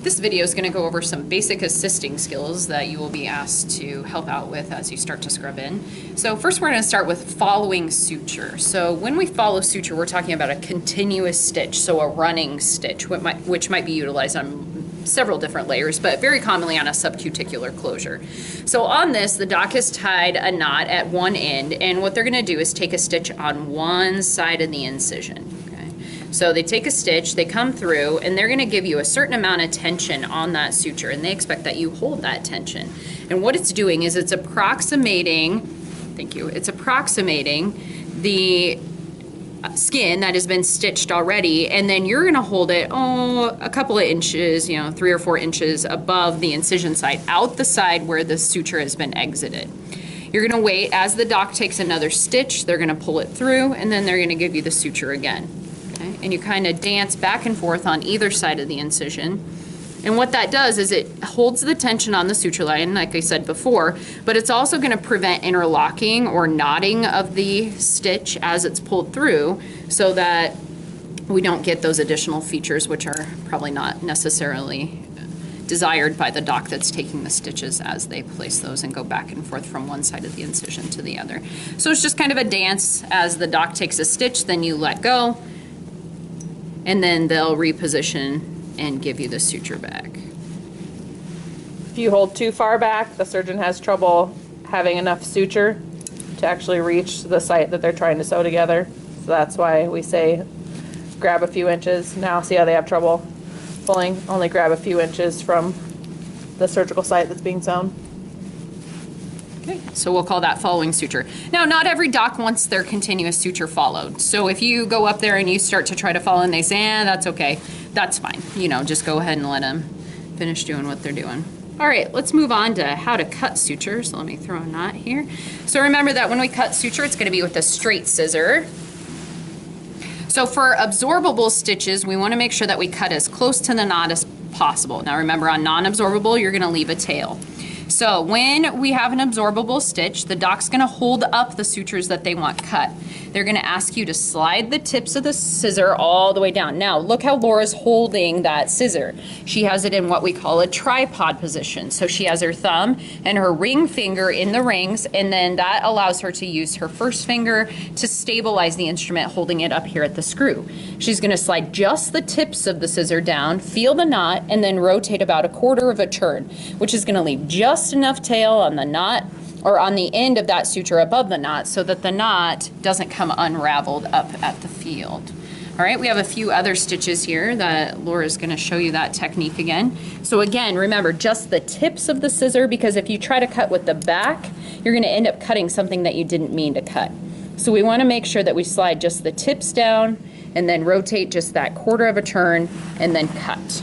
This video is going to go over some basic assisting skills that you will be asked to help out with as you start to scrub in. So first we're going to start with following suture. So when we follow suture, we're talking about a continuous stitch, so a running stitch, which might be utilized on several different layers, but very commonly on a subcuticular closure. So on this, the doc has tied a knot at one end, and what they're going to do is take a stitch on one side of the incision. So they take a stitch, they come through, and they're going to give you a certain amount of tension on that suture, and they expect that you hold that tension. And what it's doing is it's approximating, it's approximating the skin that has been stitched already, and then you're going to hold it, a couple of inches, 3 or 4 inches above the incision site, out the side where the suture has been exited. You're going to wait as the doc takes another stitch, they're going to pull it through, and then they're going to give you the suture again. And you kind of dance back and forth on either side of the incision. And what that does is it holds the tension on the suture line, like I said before, but it's also going to prevent interlocking or knotting of the stitch as it's pulled through, so that we don't get those additional features which are probably not necessarily desired by the doc that's taking the stitches as they place those and go back and forth from one side of the incision to the other. So it's just kind of a dance. As the doc takes a stitch, then you let go, and then they'll reposition and give you the suture back. If you hold too far back, the surgeon has trouble having enough suture to actually reach the site that they're trying to sew together. So that's why we say grab a few inches. Now see how they have trouble pulling? Only grab a few inches from the surgical site that's being sewn. Okay, so we'll call that following suture. Now, not every doc wants their continuous suture followed. So if you go up there and you start to try to follow and they say, that's okay, that's fine. Just go ahead and let them finish doing what they're doing. All right, let's move on to how to cut suture. So let me throw a knot here. So remember that when we cut suture, it's gonna be with a straight scissor. So for absorbable stitches, we wanna make sure that we cut as close to the knot as possible. Now remember, on non-absorbable, you're gonna leave a tail. So when we have an absorbable stitch, the doc's gonna hold up the sutures that they want cut. They're gonna ask you to slide the tips of the scissor all the way down. Now, look how Laura's holding that scissor. She has it in what we call a tripod position. So she has her thumb and her ring finger in the rings, and then that allows her to use her first finger to stabilize the instrument, holding it up here at the screw. She's gonna slide just the tips of the scissor down, feel the knot, and then rotate about a quarter of a turn, which is gonna leave just enough tail on the knot, or on the end of that suture above the knot, so that the knot doesn't come unraveled up at the field. All right, we have a few other stitches here that Laura's gonna show you that technique again. So again, remember just the tips of the scissor, because if you try to cut with the back, you're gonna end up cutting something that you didn't mean to cut. So we wanna make sure that we slide just the tips down and then rotate just that quarter of a turn and then cut.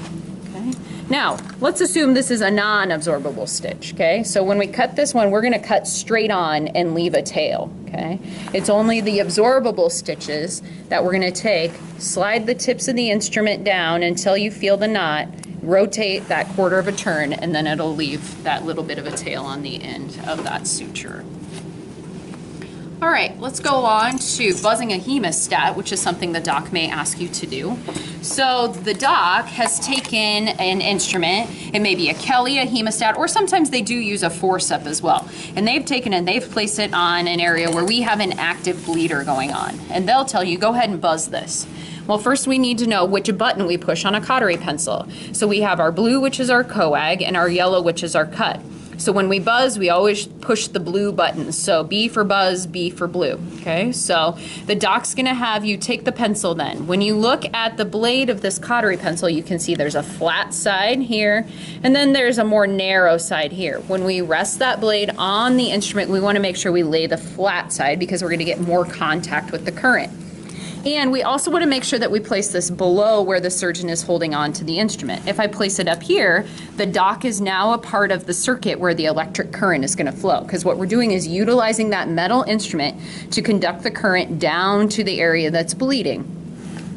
Now, let's assume this is a non-absorbable stitch, okay? So when we cut this one, we're gonna cut straight on and leave a tail, okay? It's only the absorbable stitches that we're gonna take, slide the tips of the instrument down until you feel the knot, rotate that quarter of a turn, and then it'll leave that little bit of a tail on the end of that suture. All right, let's go on to buzzing a hemostat, which is something the doc may ask you to do. So the doc has taken an instrument, it may be a Kelly, a hemostat, or sometimes they do use a forceps as well. And they've taken and they've placed it on an area where we have an active bleeder going on. And they'll tell you, go ahead and buzz this. Well, first we need to know which button we push on a cautery pencil. So we have our blue, which is our coag, and our yellow, which is our cut. So when we buzz, we always push the blue button. So B for buzz, B for blue, okay? So the doc's gonna have you take the pencil then. When you look at the blade of this cautery pencil, you can see there's a flat side here, and then there's a more narrow side here. When we rest that blade on the instrument, we wanna make sure we lay the flat side, because we're gonna get more contact with the current. And we also want to make sure that we place this below where the surgeon is holding on to the instrument. If I place it up here, the doc is now a part of the circuit where the electric current is going to flow, because what we're doing is utilizing that metal instrument to conduct the current down to the area that's bleeding.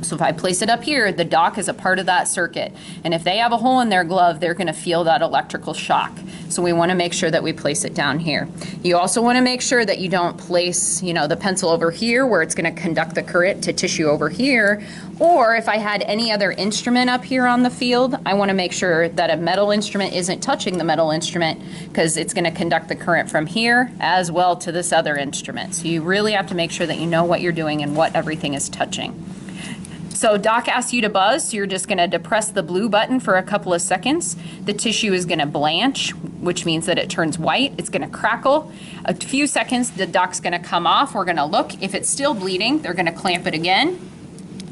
So if I place it up here, the doc is a part of that circuit. And if they have a hole in their glove, they're gonna feel that electrical shock. So we wanna make sure that we place it down here. You also wanna make sure that you don't place, the pencil over here where it's gonna conduct the current to tissue over here. Or if I had any other instrument up here on the field, I wanna make sure that a metal instrument isn't touching the metal instrument because it's gonna conduct the current from here as well to this other instrument. So you really have to make sure that you know what you're doing and what everything is touching. So doc asks you to buzz, so you're just gonna depress the blue button for a couple of seconds. The tissue is gonna blanch, which means that it turns white. It's gonna crackle. A few seconds, the doc's gonna come off. We're gonna look. If it's still bleeding, they're gonna clamp it again.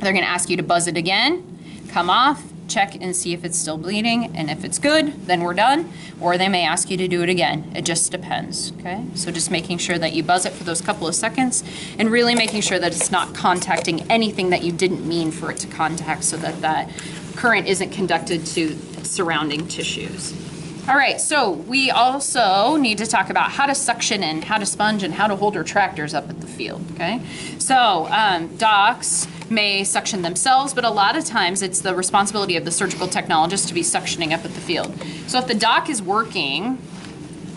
They're gonna ask you to buzz it again, come off, check and see if it's still bleeding, and if it's good, then we're done. Or they may ask you to do it again. It just depends, okay? So just making sure that you buzz it for those couple of seconds and really making sure that it's not contacting anything that you didn't mean for it to contact so that that current isn't conducted to surrounding tissues. All right, so we also need to talk about how to suction and how to sponge and how to hold retractors up at the field, okay? So docs may suction themselves, but a lot of times it's the responsibility of the surgical technologist to be suctioning up at the field. So if the doc is working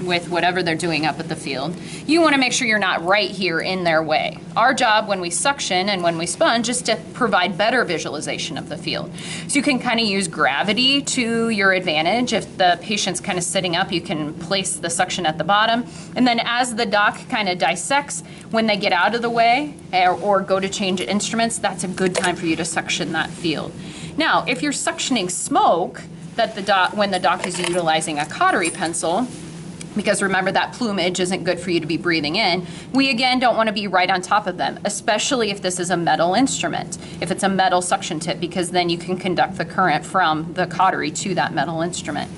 with whatever they're doing up at the field, you want to make sure you're not right here in their way. Our job when we suction and when we sponge is to provide better visualization of the field. So you can kind of use gravity to your advantage. If the patient's kind of sitting up, you can place the suction at the bottom. And then as the doc kind of dissects, when they get out of the way or go to change instruments, that's a good time for you to suction that field. Now, if you're suctioning smoke, when the doc is utilizing a cautery pencil, because remember that plumage isn't good for you to be breathing in, we again don't want to be right on top of them, especially if this is a metal instrument, if it's a metal suction tip, because then you can conduct the current from the cautery to that metal instrument.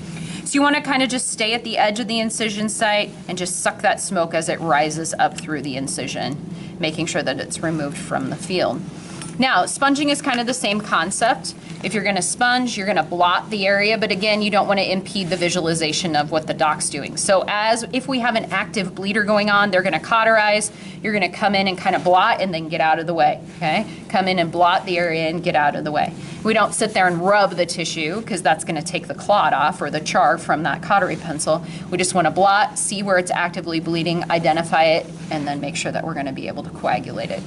So you want to kind of just stay at the edge of the incision site and just suck that smoke as it rises up through the incision, making sure that it's removed from the field. Now, sponging is kind of the same concept. If you're gonna sponge, you're gonna blot the area, but again, you don't wanna impede the visualization of what the doc's doing. So if we have an active bleeder going on, they're gonna cauterize, you're gonna come in and kind of blot and then get out of the way, okay? Come in and blot the area and get out of the way. We don't sit there and rub the tissue because that's gonna take the clot off or the char from that cautery pencil. We just wanna blot, see where it's actively bleeding, identify it, and then make sure that we're gonna be able to coagulate it.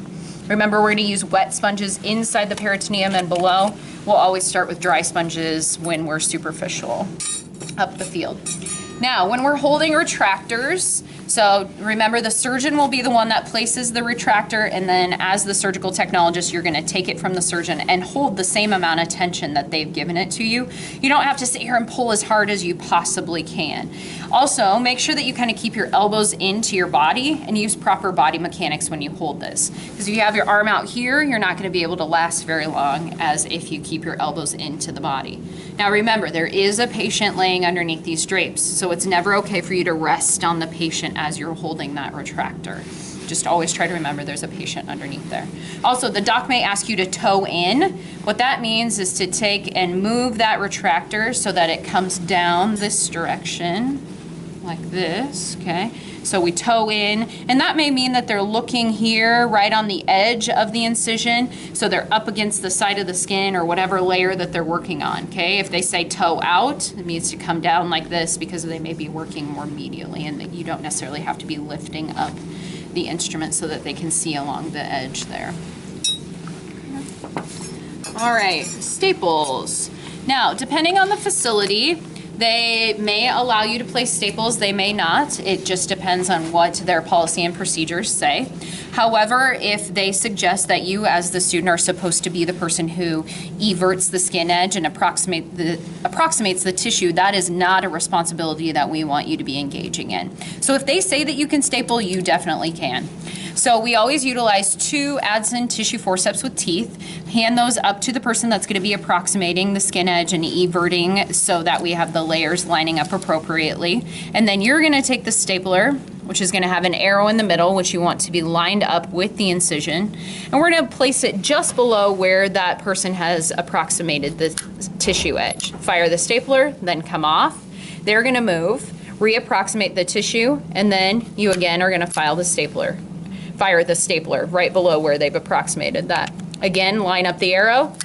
Remember, we're going to use wet sponges inside the peritoneum and below. We'll always start with dry sponges when we're superficial up the field. Now, when we're holding retractors, so remember the surgeon will be the one that places the retractor, and then as the surgical technologist, you're gonna take it from the surgeon and hold the same amount of tension that they've given it to you. You don't have to sit here and pull as hard as you possibly can. Also, make sure that you kind of keep your elbows into your body and use proper body mechanics when you hold this. Because if you have your arm out here, you're not gonna be able to last very long as if you keep your elbows into the body. Now remember, there is a patient laying underneath these drapes, so it's never okay for you to rest on the patient as you're holding that retractor. Just always try to remember there's a patient underneath there. Also, the doc may ask you to toe in. What that means is to take and move that retractor so that it comes down this direction, like this, okay? So we toe in, and that may mean that they're looking here right on the edge of the incision, so they're up against the side of the skin or whatever layer that they're working on, okay? If they say toe out, it means to come down like this because they may be working more medially, and that you don't necessarily have to be lifting up the instrument so that they can see along the edge there. All right, staples. Now, depending on the facility, they may allow you to place staples, they may not. It just depends on what their policy and procedures say. However, if they suggest that you as the student are supposed to be the person who everts the skin edge and approximates the tissue, that is not a responsibility that we want you to be engaging in. So if they say that you can staple, you definitely can. So we always utilize 2 Addison tissue forceps with teeth, hand those up to the person that's going to be approximating the skin edge and everting so that we have the layers lining up appropriately. And then you're going to take the stapler, which is going to have an arrow in the middle, which you want to be lined up with the incision. And we're going to place it just below where that person has approximated the tissue edge. Fire the stapler, then come off. They're going to move, reapproximate the tissue, and then you again are going to fire the stapler right below where they've approximated that Again, line up the arrow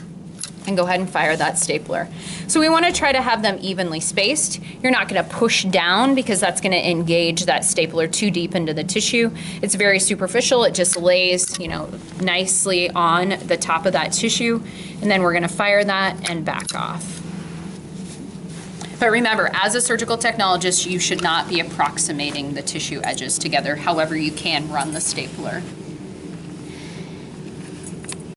and go ahead and fire that stapler. So we want to try to have them evenly spaced. You're not going to push down because that's going to engage that stapler too deep into the tissue. It's very superficial. It just lays, you know, nicely on the top of that tissue. And then we're going to fire that and back off. But remember, as a surgical technologist, you should not be approximating the tissue edges together. However, you can run the stapler.